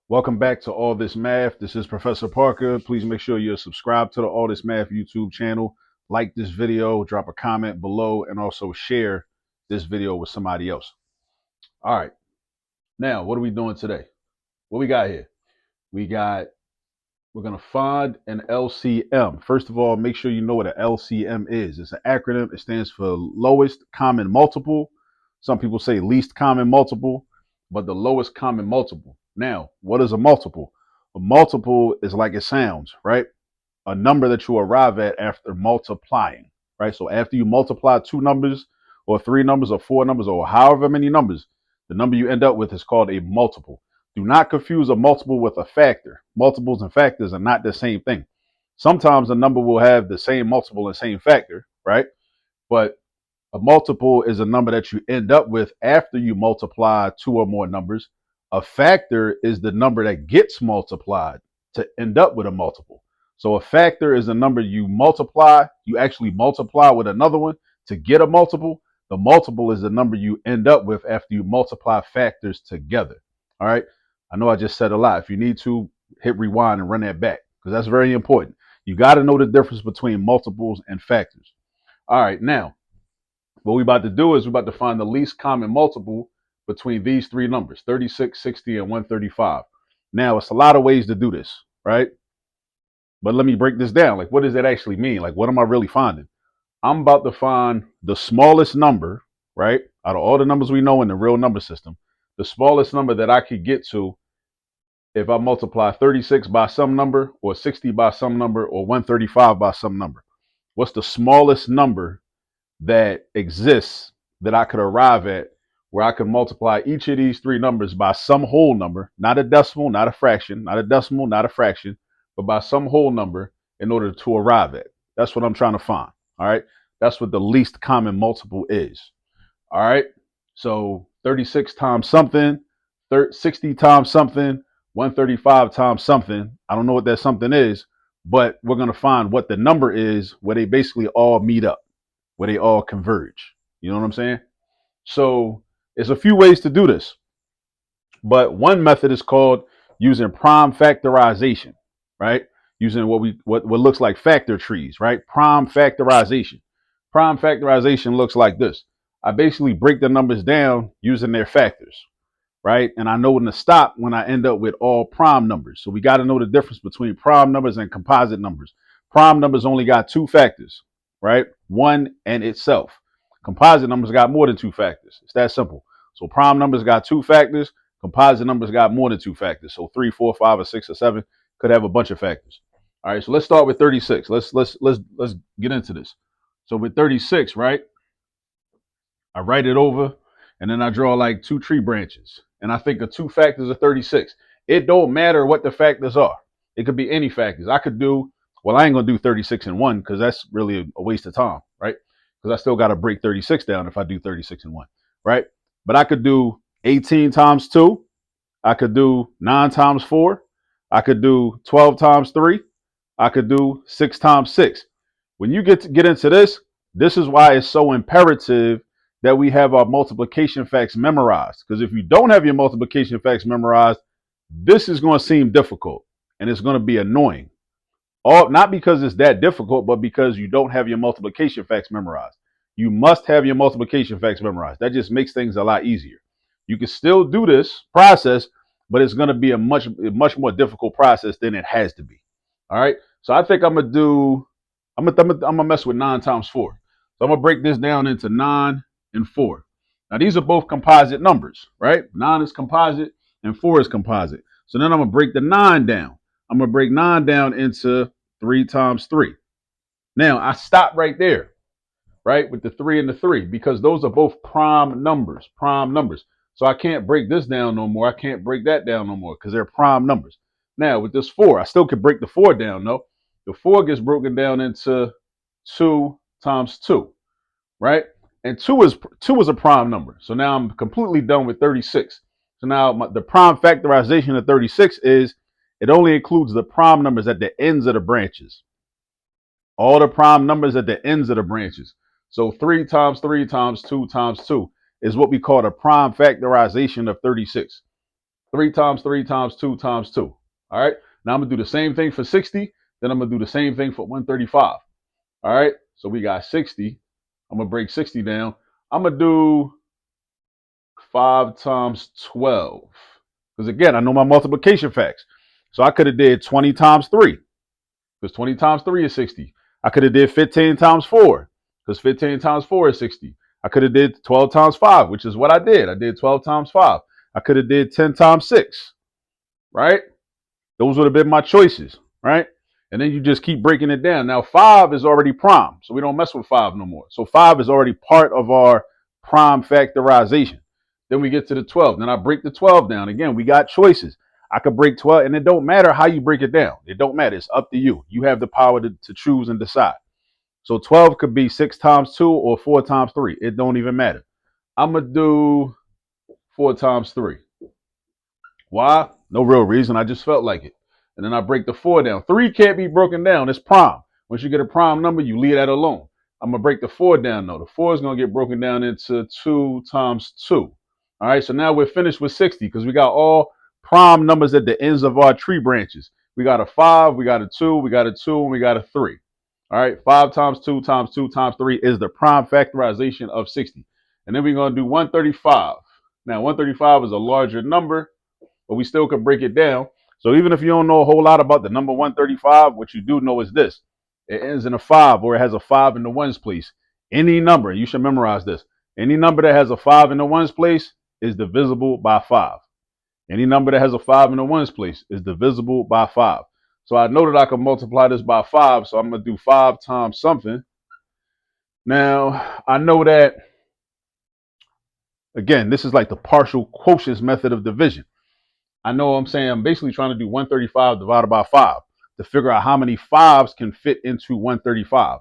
Welcome back to All This Math. This is Professor Parker. Please make sure you're subscribed to the All This Math YouTube channel. Like this video, drop a comment below, and also share this video with somebody else. All right. Now, what are we doing today? What we got here? We're going to find an LCM. First of all, make sure you know what an LCM is. It's an acronym. It stands for lowest common multiple. Some people say least common multiple, but the lowest common multiple. Now, what is a multiple? A multiple is like it sounds, right? A number that you arrive at after multiplying, right? So after you multiply two numbers or three numbers or four numbers or however many numbers, the number you end up with is called a multiple. Do not confuse a multiple with a factor. Multiples and factors are not the same thing. Sometimes a number will have the same multiple and same factor, right? But a multiple is a number that you end up with after you multiply two or more numbers. A factor is the number that gets multiplied to end up with a multiple. So a factor is a number you actually multiply with another one to get a multiple. The multiple is the number you end up with after you multiply factors together. All right. I know I just said a lot. If you need to, hit rewind and run that back because that's very important. You got to know the difference between multiples and factors. All right. Now, what we're about to do is we're about to find the least common multiple between these three numbers, 36, 60, and 135. Now, it's a lot of ways to do this, right? But let me break this down. Like, what does that actually mean? Like, what am I really finding? I'm about to find the smallest number, right? Out of all the numbers we know in the real number system, the smallest number that I could get to if I multiply 36 by some number or 60 by some number or 135 by some number. What's the smallest number that exists that I could arrive at where I could multiply each of these three numbers by some whole number, not a decimal, not a fraction, not a decimal, not a fraction, but by some whole number in order to arrive at. That's what I'm trying to find. All right. That's what the least common multiple is. All right. So 36 times something, 60 times something, 135 times something. I don't know what that something is, but we're going to find what the number is where they basically all meet up, where they all converge. You know what I'm saying? So there's a few ways to do this, but one method is called using prime factorization, right? Using what looks like factor trees, right? Prime factorization. Prime factorization looks like this. I basically break the numbers down using their factors, right? And I know when to stop when I end up with all prime numbers. So we got to know the difference between prime numbers and composite numbers. Prime numbers only got two factors, right? One and itself. Composite numbers got more than two factors. It's that simple. So prime numbers got two factors. Composite numbers got more than two factors. So 3, 4, 5, or 6, or 7 could have a bunch of factors. All right. So let's start with 36. Let's get into this. So with 36, right? I write it over, and then I draw like two tree branches. And I think of two factors of 36. It don't matter what the factors are. It could be any factors. I could do, well, I ain't going to do 36 and 1 because that's really a waste of time, right? Because I still got to break 36 down if I do 36 and 1, right? But I could do 18 times 2. I could do 9 times 4. I could do 12 times 3. I could do 6 times 6. When you get into this, this is why it's so imperative that we have our multiplication facts memorized. Because if you don't have your multiplication facts memorized, this is going to seem difficult and it's going to be annoying. All not because it's that difficult, but because you don't have your multiplication facts memorized. You must have your multiplication facts memorized. That just makes things a lot easier. You can still do this process, but it's going to be a much more difficult process than it has to be. All right. So I think I'm gonna mess with 9 times 4. So I'm gonna break this down into 9 and 4. Now these are both composite numbers, right? 9 is composite and 4 is composite. So then I'm gonna break the 9 down. I'm gonna break 9 down into 3 times 3. Now I stop right there, right, with the 3 and the 3 because those are both prime numbers, So I can't break this down no more. I can't break that down no more because they're prime numbers. Now with this 4, I still could break the 4 down, though. The 4 gets broken down into 2 times 2, right? And 2 is a prime number. So now I'm completely done with 36. So now the prime factorization of 36 is it only includes the prime numbers at the ends of the branches. All the prime numbers at the ends of the branches. So 3 times 3 times 2 times 2 is what we call the prime factorization of 36. 3 times 3 times 2 times 2. All right. Now I'm going to do the same thing for 60. Then I'm going to do the same thing for 135. All right. So we got 60. I'm going to break 60 down. I'm going to do 5 times 12. Because again, I know my multiplication facts. So I could have did 20 times 3. Because 20 times 3 is 60. I could have did 15 times 4. Because 15 times 4 is 60. I could have did 12 times 5, which is what I did. I did 12 times 5. I could have did 10 times 6. Right? Those would have been my choices. Right? And then you just keep breaking it down. Now, 5 is already prime. So we don't mess with 5 no more. So 5 is already part of our prime factorization. Then we get to the 12. Then I break the 12 down. Again, we got choices. I could break 12, and it don't matter how you break it down. It don't matter. It's up to you. You have the power to choose and decide. So 12 could be 6 times 2 or 4 times 3. It don't even matter. I'm going to do 4 times 3. Why? No real reason. I just felt like it. And then I break the 4 down. 3 can't be broken down. It's prime. Once you get a prime number, you leave that alone. I'm going to break the 4 down, though. The 4 is going to get broken down into 2 times 2. All right, so now we're finished with 60 because we got all prime numbers at the ends of our tree branches. We got a 5, we got a 2, we got a 2, and we got a 3. All right, 5 times 2 times 2 times 3 is the prime factorization of 60. And then we're going to do 135. Now, 135 is a larger number, but we still can break it down. So even if you don't know a whole lot about the number 135, what you do know is this. It ends in a 5 or it has a 5 in the ones place. Any number, you should memorize this. Any number that has a 5 in the ones place is divisible by 5. Any number that has a 5 in the ones place is divisible by 5. So I know that I can multiply this by 5, so I'm going to do 5 times something. Now, I know that, again, this is like the partial quotients method of division. I know what I'm saying. I'm basically trying to do 135 divided by 5 to figure out how many 5s can fit into 135.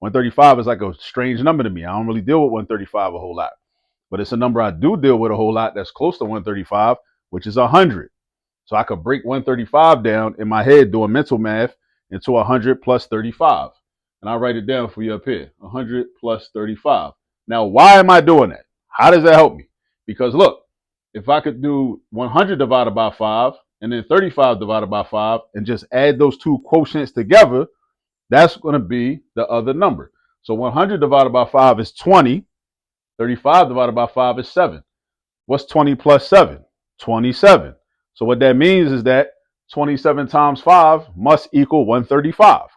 135 is like a strange number to me. I don't really deal with 135 a whole lot. But it's a number I do deal with a whole lot that's close to 135, which is 100. So I could break 135 down in my head doing mental math into 100 plus 35. And I'll write it down for you up here. 100 plus 35. Now, why am I doing that? How does that help me? Because look, if I could do 100 divided by 5 and then 35 divided by 5 and just add those two quotients together, that's going to be the other number. So 100 divided by 5 is 20. 35 divided by 5 is 7. What's 20 plus 7? 27. So what that means is that 27 times 5 must equal 135.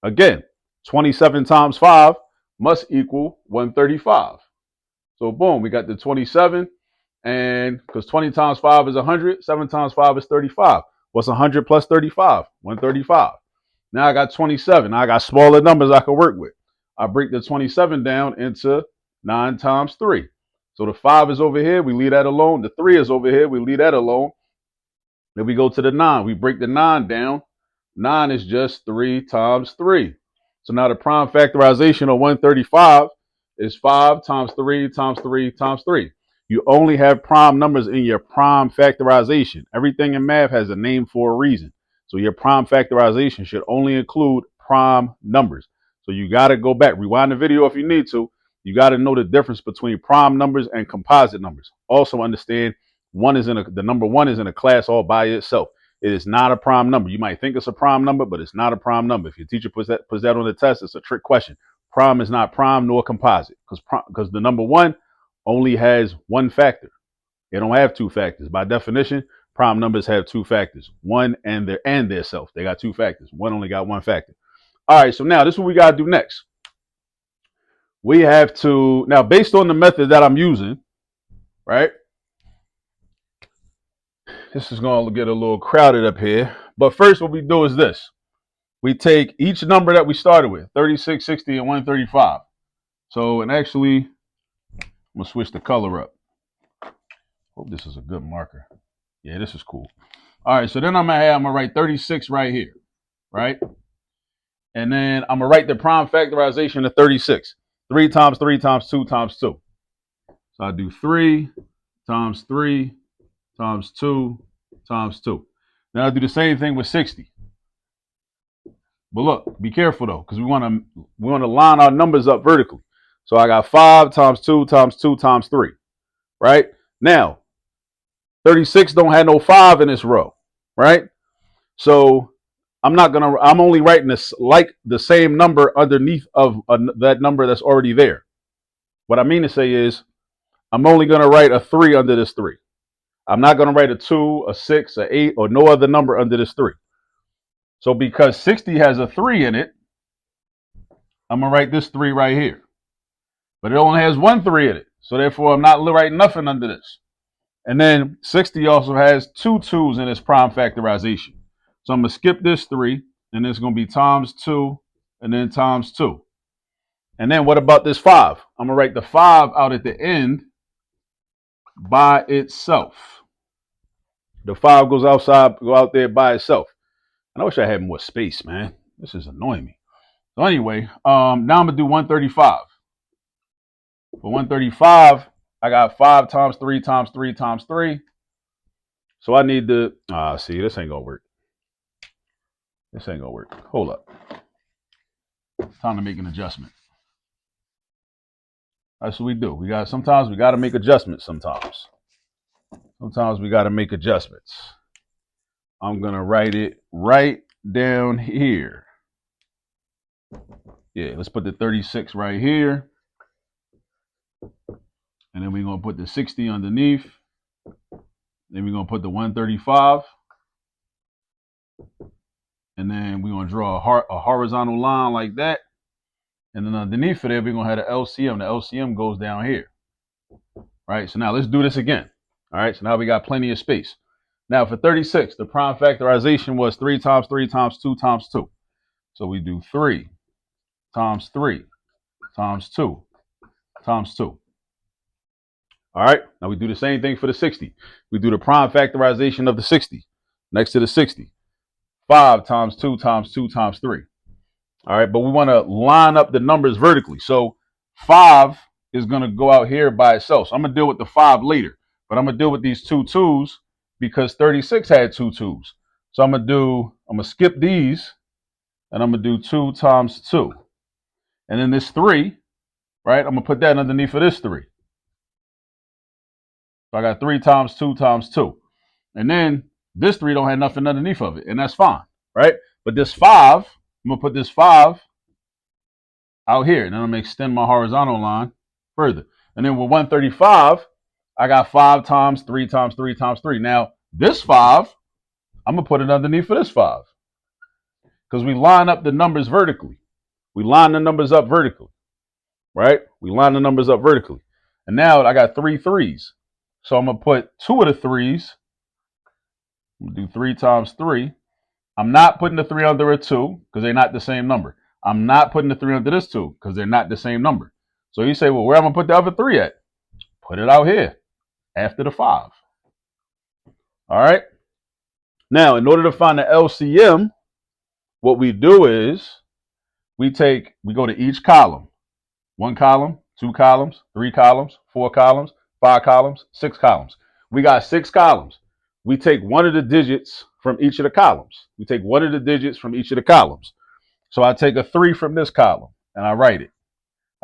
Again, 27 times 5 must equal 135. So boom, we got the 27. And because 20 times 5 is 100, 7 times 5 is 35. What's 100 plus 35? 135. Now I got 27. Now I got smaller numbers I can work with. I break the 27 down into 9 times 3. So the 5 is over here. We leave that alone. The 3 is over here. We leave that alone. Then we go to the 9. We break the 9 down. 9 is just 3 times 3. So now the prime factorization of 135 is 5 times 3 times 3 times 3. You only have prime numbers in your prime factorization. Everything in math has a name for a reason. So your prime factorization should only include prime numbers. So you got to go back, rewind the video if you need to. You got to know the difference between prime numbers and composite numbers. Also understand the number 1 is in a class all by itself. It is not a prime number. You might think it's a prime number, but it's not a prime number. If your teacher puts that on the test, it's a trick question. Prime is not prime nor composite because the number 1 only has one factor. They don't have two factors. By definition, prime numbers have two factors. One and their self. They got two factors. One only got one factor. All right, so now this is what we got to do next. We have to, now based on the method that I'm using, right? This is going to get a little crowded up here. But first what we do is this. We take each number that we started with, 36, 60, and 135. So, and actually, I'm going to switch the color up. Hope this is a good marker. Yeah, this is cool. All right, so then I'm going to write 36 right here, right? And then I'm going to write the prime factorization of 36. 3 times 3 times 2 times 2. So I do 3 times 3 times 2 times 2. Then I do the same thing with 60. But look, be careful though, because we want to line our numbers up vertically. So I got 5 times 2 times 2 times 3, right? Now, 36 don't have no 5 in this row, right? So I'm only writing this like the same number underneath of that number that's already there. What I mean to say is I'm only going to write a 3 under this 3. I'm not going to write a 2, a 6, a 8, or no other number under this 3. So because 60 has a 3 in it, I'm going to write this 3 right here. But it only has one 3 in it. So therefore, I'm not writing nothing under this. And then 60 also has two 2's in its prime factorization. So I'm going to skip this 3, and it's going to be times 2, and then times 2. And then what about this 5? I'm going to write the 5 out at the end by itself. The 5 goes out there by itself. And I wish I had more space, man. This is annoying me. So anyway, now I'm going to do 135. For 135, I got 5 times 3 times 3 times 3. So I need to, see, this ain't going to work. This ain't going to work. Hold up. It's time to make an adjustment. That's what we do. Sometimes we got to make adjustments sometimes. Sometimes we got to make adjustments. I'm going to write it right down here. Yeah, let's put the 36 right here. And then we're going to put the 60 underneath. Then we're going to put the 135. And then we're going to draw a horizontal line like that. And then underneath of there, we're going to have the LCM. The LCM goes down here. Right? So now let's do this again. All right? So now we got plenty of space. Now for 36, the prime factorization was 3 times 3 times 2 times 2. So we do 3 times 3 times 2 times 2. All right? Now we do the same thing for the 60. We do the prime factorization of the 60 next to the 60. 5 times 2 times 2 times 3. All right? But we want to line up the numbers vertically. So 5 is going to go out here by itself. So I'm going to deal with the 5 later. But I'm going to deal with these 2 2s because 36 had 2 2s. So I'm going to skip these. And I'm going to do 2 times 2. And then this 3, right? I'm going to put that underneath of this 3. So I got 3 times 2 times 2. And then this 3 don't have nothing underneath of it. And that's fine, right? But this 5, I'm going to put this 5 out here. And then I'm going to extend my horizontal line further. And then with 135, I got 5 times 3 times 3 times 3. Now, this 5, I'm going to put it underneath of this 5. Because we line up the numbers vertically. We line the numbers up vertically, right? We line the numbers up vertically. And now I got 3 3s. So I'm going to put 2 of the 3s. I'm going to do 3 times 3. I'm not putting the 3 under a 2 because they're not the same number. I'm not putting the 3 under this 2 because they're not the same number. So you say, well, where am I going to put the other 3 at? Put it out here after the 5. All right. Now, in order to find the LCM, what we do is we go to each column. 1 column, 2 columns, 3 columns, 4 columns, 5 columns, 6 columns. We got 6 columns. We take one of the digits from each of the columns. We take one of the digits from each of the columns. So I take a 3 from this column and I write it.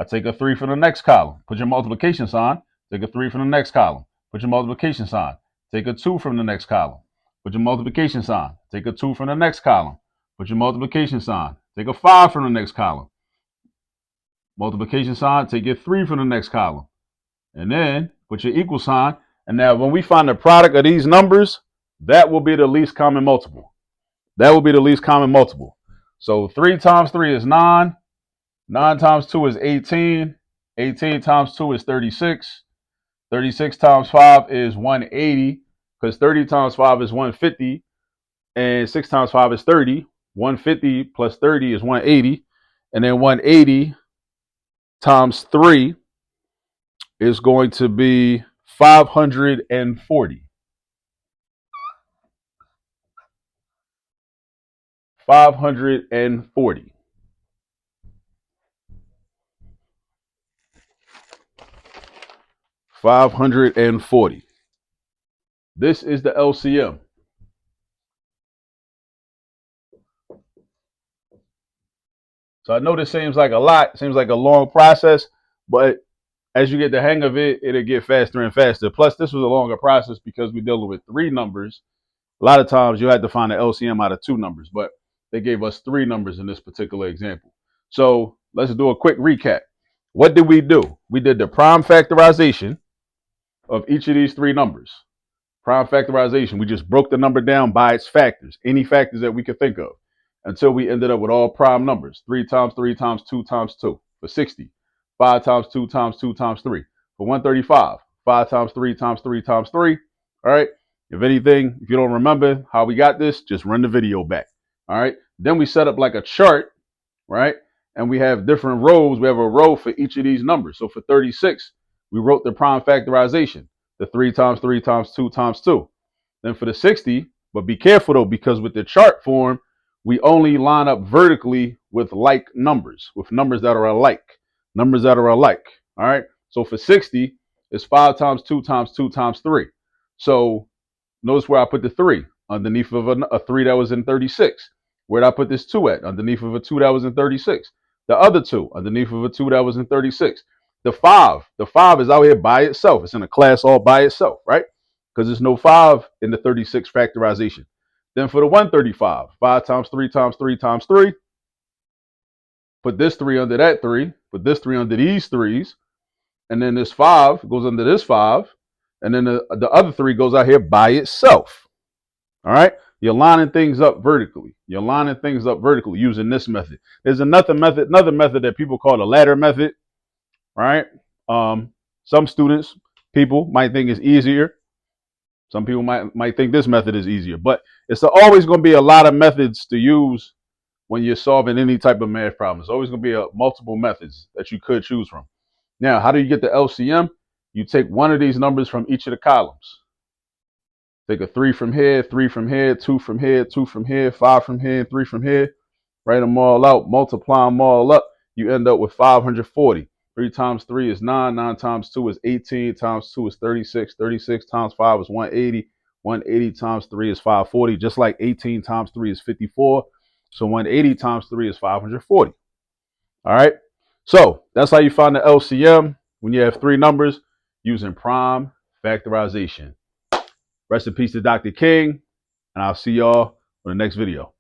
I take a 3 from the next column. Put your multiplication sign. Take a 3 from the next column. Put your multiplication sign. Take a 2 from the next column. Put your multiplication sign. Take a 2 from the next column. Put your multiplication sign. Take a 5 from the next column. Multiplication sign. Take your 3 from the next column. And then put your equal sign. And now when we find the product of these numbers, that will be the least common multiple. That will be the least common multiple. So 3 times 3 is 9. 9 times 2 is 18. 18 times 2 is 36. 36 times 5 is 180 because 30 times 5 is 150. And 6 times 5 is 30. 150 plus 30 is 180. And then 180 times 3 is going to be 540. 540. 540. This is the LCM. So I know this seems like a lot, seems like a long process, but as you get the hang of it, it'll get faster and faster. Plus, this was a longer process because we're dealing with three numbers. A lot of times you had to find an LCM out of two numbers, but they gave us three numbers in this particular example. So let's do a quick recap. What did we do? We did the prime factorization of each of these three numbers. Prime factorization, we just broke the number down by its factors, any factors that we could think of, until we ended up with all prime numbers. 3 times 3 times 2 times 2 for 60. 5 times 2 times 2 times 3 for 135. 5 times 3 times 3 times 3. All right. If anything, if you don't remember how we got this, just run the video back. All right. Then we set up like a chart, right? And we have different rows. We have a row for each of these numbers. So for 36, we wrote the prime factorization, the 3 times 3 times 2 times 2. Then for the 60, but be careful though, because with the chart form, we only line up vertically with like numbers, with numbers that are alike. Numbers that are alike. All right. So for 60, it's 5 times 2 times 2 times 3. So notice where I put the 3 underneath of a 3 that was in 36. Where did I put this 2 at? Underneath of a 2 that was in 36. The other 2 underneath of a 2 that was in 36. The 5 is out here by itself. It's in a class all by itself, right? Because there's no 5 in the 36 factorization. Then for the 135, 5 times 3 times 3 times 3. Put this 3 under that 3. Put this 3 under these 3s. And then this 5 goes under this 5. And then the other 3 goes out here by itself. All right. You're lining things up vertically. You're lining things up vertically using this method. There's another method that people call the ladder method. Right. Some students, people might think it's easier. Some people might think this method is easier, but it's always going to be a lot of methods to use when you're solving any type of math problem. There's always going to be multiple methods that you could choose from. Now, how do you get the LCM? You take one of these numbers from each of the columns. Take a 3 from here, 3 from here, 2 from here, 2 from here, 5 from here, 3 from here. Write them all out, multiply them all up. You end up with 540. 3 times 3 is 9. 9 times 2 is 18. Times 2 is 36. 36 times 5 is 180. 180 times 3 is 540. Just like 18 times 3 is 54. So 180 times 3 is 540. All right. So that's how you find the LCM when you have three numbers using prime factorization. Rest in peace to Dr. King, and I'll see y'all on the next video.